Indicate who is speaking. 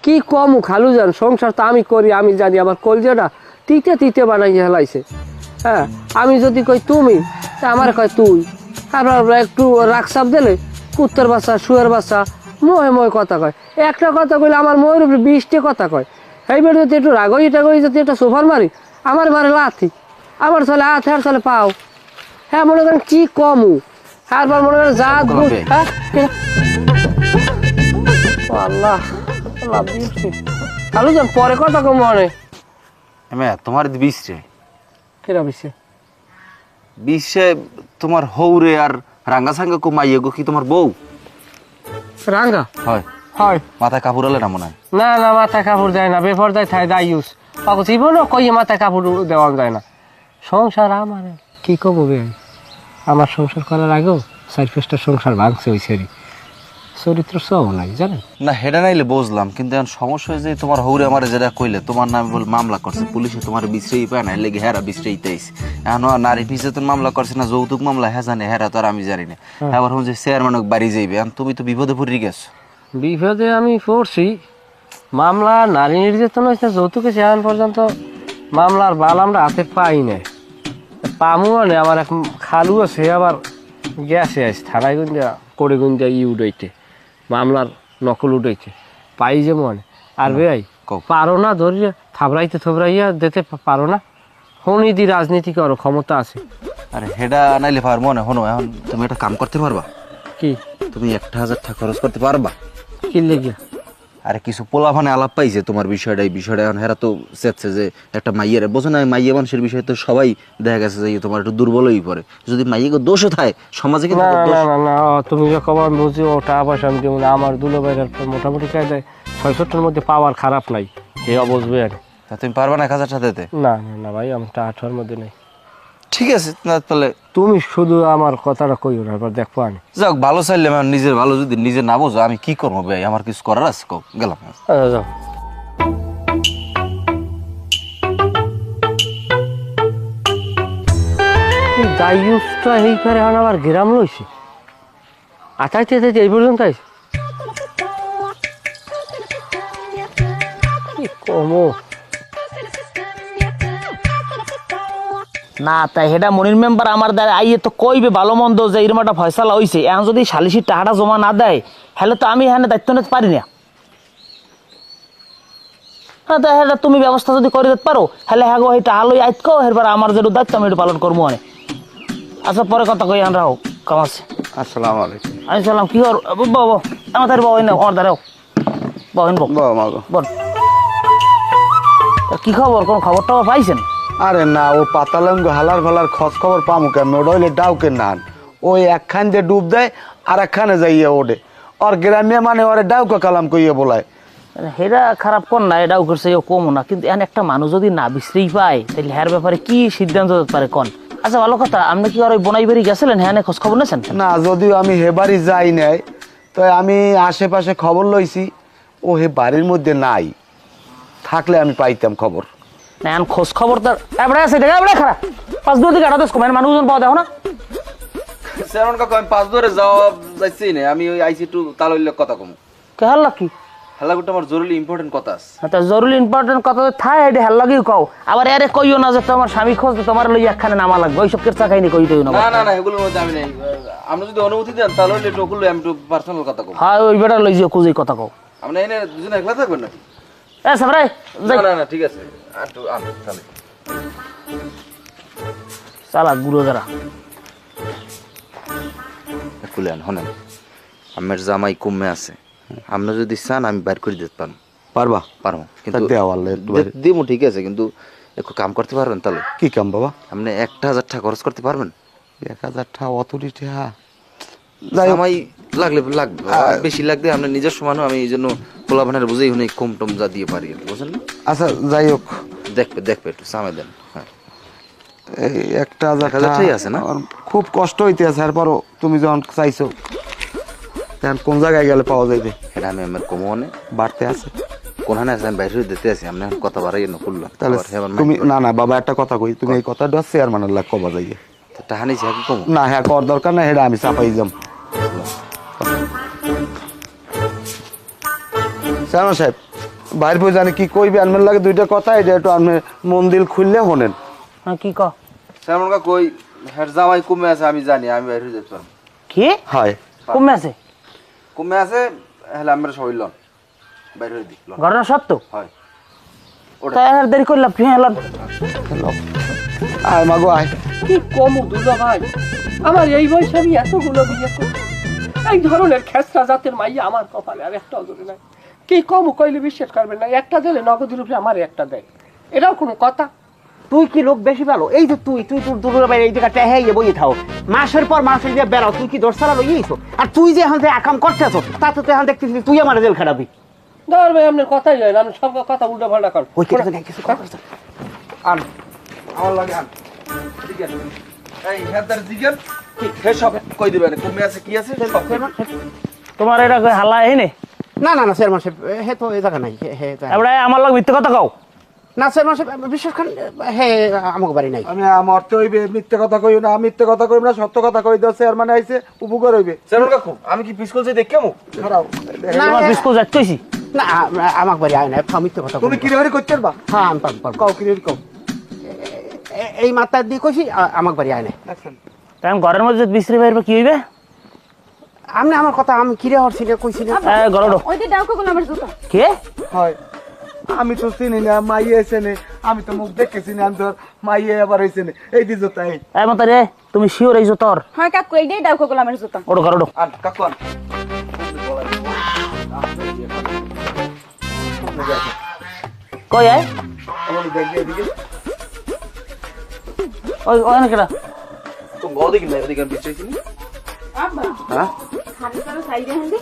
Speaker 1: কি কম খালু যান, সংসার তো আমি করি, আমি জানি আমার কলজাটা তিতে তিতে বানাই হেলাইছে। হ্যাঁ, আমি যদি কই তুমি, তা আমার কয় তুই। তারপর একটু রাগসাপ দিলে কুত্তার বাচ্চা শুয়ের বাচ্চা মহে মহে কথা কয়। একটা কথা কইলে আমার ময়ের উপরে 20টা কথা কয়। এইবার যদি একটু রাগই টাগই যদি একটা সোফার মারি, আমার মারে লাথি, আমার চলে হাত, হ্যাঁ চলে পাও। হ্যাঁ, মনে করেন কি কমু। তারপর মনে করেন জাত হ্যাঁ আল্লাহ আল্লাহ দিয়েছি। খালু যান পরে কথা কম মনে
Speaker 2: তোমার বিশ্বে
Speaker 1: কিরা বেশি
Speaker 2: বিশ্বে তোমার হৌরে আর রাঙ্গা সাঙ্গা কমাইয়ে গো কি তোমার বউ
Speaker 1: রাঙ্গা
Speaker 2: হয়
Speaker 1: হয়
Speaker 2: মাথায় কাপড় আলে না মনে হয়?
Speaker 1: না না, মাথায় কাপড় দেয় না, বেপরদায় থাই দা ইউজ জীবনও কই মাথায় কাপড় দেওয়া যায় না। সংসার আমার কি কমু বে, আমার সংসার করার আগেও 4-5টা সংসার ভাঙছে ওই সেরি, চরিত্র সব নাই জানেন
Speaker 2: না হেডা নাইলে বুঝলাম, কিন্তু এখন সমস্যা হয়েছে তোমার হৌরে আমার যেটা কইলে তোমার নামে বল মামলা করছে পুলিশে, তোমার বিশ্রেই পায় না, লেগে হেরা বিশ্রেইতেইছে। এখন নারী নির্যাতন মামলা করছে না যৌতুক মামলা, হ্যাঁ জানে, হেরা তো আর আমি জানি না। আবার হন যে চেয়ারম্যান বাড়ি যাইবে, এখন তুমি তো বিপদে পড়ে গেছো।
Speaker 1: বিপদে আমি পড়ছি, মামলা নারী নির্যাতন হয়েছে যৌতুকে এখন পর্যন্ত মামলার বাল আমরা হাতে পাই না, পামু মানে আমার এক খালু আছে আবার গেছে আস থানায় গুঞ্জা করে গুঞ্জা উঠাইতে মামলার নকল উঠাইতে পাই যে মনে আর ভাই পারো না ধরিয়া থাবড়াইতে থবড়াইয়া দিতে পারো না, হনিদি রাজনীতি করো, ক্ষমতা আছে।
Speaker 2: আরে হেডা নাইলে পার মনে হনো, এখন তুমি একটা কাম করতে পারবা
Speaker 1: কি?
Speaker 2: তুমি 1000 টাকা খরচ করতে পারবা?
Speaker 1: কি লেগে?
Speaker 2: আরে কিছু পোলাভানে আলাপ পাইছে তোমার বিষয়টা, এই বিষয়টা এখন হেরা তো চেচ্ছে যে একটা মাইয়ের বোঝো না, মাইয়া মানুষের বিষয় তো সবাই দেখা গেছে যে তোমার একটু দুর্বলই পড়ে, যদি মাইয়েকে দোষও থাকে সমাজে কিন্তু
Speaker 1: না তুমি যখন বুঝি ও টাকা পয়সা আমি দিব না, আমার দুলো বাইরের মোটামুটি কায়দায় 6-7টার মধ্যে পাওয়ার খারাপ নাই, এ অবুঝবে আর।
Speaker 2: তুমি পারবা না 1000 টাকা দিতে?
Speaker 1: না না না ভাই, আমি টাকার মধ্যে নেই।
Speaker 2: ঠিক আছে না তাহলে
Speaker 1: তুমি শুধু আমার কথাটা কইও না, এবার দেখবো আমি।
Speaker 2: যাক ভালো চাইলে আমার নিজের ভালো যদি নিজে না বোঝো আমি কি করবো ভাই, আমার কিছু করার আছে গেলাম।
Speaker 1: যাও দায়ুসটা এই পারে এখন আবার গ্রাম লইছে, আঠাইতে এই পর্যন্ত আইছে কি কমো
Speaker 3: না। তাই হেডা মনির মেম্বার আমার দ্বারা আইয়ে তো কইবে ভালো মন্দ যে এরকম একটা ফয়সালা হইছে, এখন যদি সালিশির টাকাটা জমা না দেয় হলে তো আমি এখানে দায়িত্ব নিতে পারি না। হ্যাঁ, তাই হেডা তুমি ব্যবস্থা যদি করে দিতে পারো হলে হ্যাঁ গো এই টাকা লই আইতকো, এরপর আমার যেটা দায়িত্ব আমি এটা পালন করবো অনেক। আচ্ছা পরে কথা কই, আন রাখো কাম আছে।
Speaker 2: আসসালামু আলাইকুম।
Speaker 3: আমি সালাম কি কর বাবা আমার তার বাবা না আমার দ্বারাও বহেন বল কি খবর, কোন খবর টবর পাইছেন?
Speaker 4: আরে না, ও পাতালঙ্গ হালার ফালার খোঁজ খবর পামু কেমন, ওটা হইলে ডাউকে নান, ওই একখান দিয়ে ডুব দেয় আর একখানে যাইয়া ওঠে, ওর গ্রামে মানে ওরে ডাউকা কালাম কইয়া বলায়।
Speaker 3: হেরা খারাপ কর না, এটাও করছে কমও না, কিন্তু এখন একটা মানুষ যদি না বিশ্রেই পায় তাহলে হ্যার ব্যাপারে কি সিদ্ধান্ত হতে পারে কন? আচ্ছা ভালো কথা, আপনি কি আর ওই বনাই বাড়ি গেছিলেন, হ্যাঁ খোঁজ খবর নিয়েছেন?
Speaker 4: না, যদিও আমি হে বাড়ি যাই নাই, তো আমি আশেপাশে খবর লইছি, ও হে বাড়ির মধ্যে নাই, থাকলে আমি পাইতাম খবর।
Speaker 3: না এখন খোঁজ খবর তার এবারে আছে, দেখা এবারে খারাপ 5 দিন কাটা দোষ কমেন মানুষজন পাওয়া দেখো না।
Speaker 2: চেয়ারম্যান কাকা আমি 5 ধরে জবাব যাচ্ছি না, আমি ওই আইসি টু তালইলে কথা কম।
Speaker 3: কে হাল্লা কি
Speaker 2: হেলাগুটা আমার জরুরি ইম্পর্টেন্ট কথা আছে।
Speaker 3: তা জরুরি ইম্পর্টেন্ট কথা থাই এটা হাল্লা কি কও, আবার আরে কইও না যে তোমার স্বামী খোঁজ তোমার লই একখানে নামা লাগবে, ওইসব কেরচা খাইনি কই তৈও না।
Speaker 2: না না না এগুলোর মধ্যে আমি নেই, আপনি যদি অনুমতি দেন তাহলে একটু ওগুলো আমি একটু পার্সোনাল কথা কম।
Speaker 3: হ্যাঁ ওই বেটা লই যে কুজি কথা কও।
Speaker 2: আপনি এনে দুজনে একলা থাকবেন নাকি?
Speaker 3: সাবরাই
Speaker 2: না না না ঠিক আছে, একটু আন তাহলে
Speaker 3: চালা গুরু যারা
Speaker 2: খুলে আন। হনেন আমার জামাই কমে আছে, আপনি যদি চান আমি বাইর করে দিতে পারবো।
Speaker 4: পারবা?
Speaker 2: পারবো কিন্তু দিব, ঠিক আছে, কিন্তু একটু কাম করতে পারবেন তাহলে?
Speaker 4: কি কাম বাবা?
Speaker 2: আপনি 1000 টাকা খরচ করতে পারবেন?
Speaker 4: 1000 টাকা অথরিটি? হ্যাঁ
Speaker 2: জামাই লাগলে লাগবে, বেশি লাগবে আপনার নিজের সমানও, আমি এই জন্য পোলাপানের বুঝেই শুনে কম টম যা দিয়ে পারি, বুঝলেন না?
Speaker 4: আচ্ছা যাই হোক,
Speaker 2: দেখবে একটু সামনে দেন। হ্যাঁ
Speaker 4: এই 1000
Speaker 2: টাকাই আছে না?
Speaker 4: খুব কষ্ট হইতে আছে, এরপরও তুমি যখন চাইছো তখন কোন জায়গায় গেলে পাওয়া যাইবে?
Speaker 2: এটা আমি আমার কমনে
Speaker 4: বাড়তে আছে
Speaker 2: কোনখানে আছে, আমি বাইরে দিতে আছি, আপনি কথা বাড়াই না করলাম
Speaker 4: তাহলে তুমি। না না বাবা, একটা কথা কই, তুমি এই কথাটা চেয়ারম্যানের লাগ কবা যাইয়ে
Speaker 2: টাহানি কি কম
Speaker 4: না, হ্যাঁ কর দরকার না, হেডা আমি চাপাই যাম। চেয়ারম্যান সাহেব ভাইর বই জানি কি কইবে আনমের লাগে দুইটা কথা এটা একটু আপনি মন দিল খুললে শোনেন।
Speaker 3: হ্যাঁ কি ক
Speaker 2: সেমন কা কই হের জামাই কমে আছে আমি জানি আমি বাইরে যেতে পারবো
Speaker 3: কি
Speaker 4: হয়
Speaker 3: কমে আছে
Speaker 2: কমে আছে হলে আমরা সবাই লন বাইরে দিক লন
Speaker 3: ঘটনা সত্য
Speaker 2: হয়
Speaker 3: তাই আর দেরি করলাম কি হলো
Speaker 4: আয় মাগো আয়।
Speaker 1: কি কম দুলা ভাই, আমার এই বয়সে আমি এতগুলো বিয়ে করছি, এই ধরনের খেসরা জাতের মাইয়া আমার কপালে আর একটা জোরে নাই। কি কম কইলে বিশ্বাস করবেন না, একটা দিলে নগদের উপরে আমার একটা দেয়, এটাও কোনো কথা?
Speaker 5: তুই কি লোক বেশি ভালো? এই যে তুই তুই তোর দুপুরের বাইরে এই জায়গাটা হ্যাঁ বই থাও মাসের পর মাস দিয়ে বেড়াও, তুই কি দশ সালা লইয়েছো? আর তুই যে এখন থেকে আকাম করতেছ তাতে তো এখন দেখতেছিস তুই আমার জেল খাটাবি।
Speaker 1: ধর ভাই আপনার কথাই হয় না, আপনি সব কথা উল্টা পাল্টা করেন।
Speaker 5: ওই কেটে তো কিছু কর
Speaker 2: আন আমার লাগে আন ঠিক আছে এই হেদার জিগেন হে সব কই দিবেন কমে আছে কি আছে সব
Speaker 3: তোমার এটা হাল্লা এই নে
Speaker 5: না না না চেয়ারম্যান সাহেব হে তো এই জায়গা নাই হে
Speaker 3: এবারে আমার লগে মিথ্যে কথা কও
Speaker 5: না চেয়ারম্যান সাহেব বিশ্বাস করেন হে আমাকে বাড়ি নাই।
Speaker 4: আমি আমার তো হইবে মিথ্যে কথা কইও না, মিথ্যে কথা কইব না, সত্য কথা কই দাও। চেয়ারম্যান আইছে উপকার হইবে।
Speaker 2: সেমন কাকু আমি কি পিসকল যে দেখে মু
Speaker 4: খারাপ
Speaker 5: না
Speaker 3: তোমার বিস্কুট যাচ্ছি
Speaker 5: না আমাকে বাড়ি আয় না মিথ্যে কথা
Speaker 4: তুমি কি রে করতে পারবা?
Speaker 5: হ্যাঁ আমি পারবো
Speaker 4: কও কি রে কও।
Speaker 5: এই মাত্রা দিয়ে কইছি আমাকে বাড়ি আয় না।
Speaker 3: তাই আমি ঘরের মধ্যে বিশ্রী বাইরে কি হইবে
Speaker 5: আপনি আমার কথা আমি কিরে হরছি না কইছি না।
Speaker 3: ঘর
Speaker 6: ওই যে ডাউকো গুলো আমার জুতা
Speaker 3: কে
Speaker 4: হয় আমি তো চিনি না, মাইয়ে এসে নে, আমি তো মুখ দেখেছি না, আমি তোর মাইয়ে আবার হয়েছে নে। এই দিছ তাই
Speaker 3: এই মত রে তুমি শিওর এইছো তোর
Speaker 6: হয় কাকু এইটাই ডাউকো গুলো আমার জুতা
Speaker 3: ওড়ো ঘর ওড়ো
Speaker 2: আন কাকু আন
Speaker 3: কই আয়
Speaker 4: আমার দেখি এদিকে
Speaker 3: ওই ওখানে কেডা
Speaker 2: তো গদি কি না এদিকে বিছাইছি
Speaker 6: আব্বা
Speaker 2: হ্যাঁ
Speaker 6: হাতে তারা সাইডে হ্যান্ডে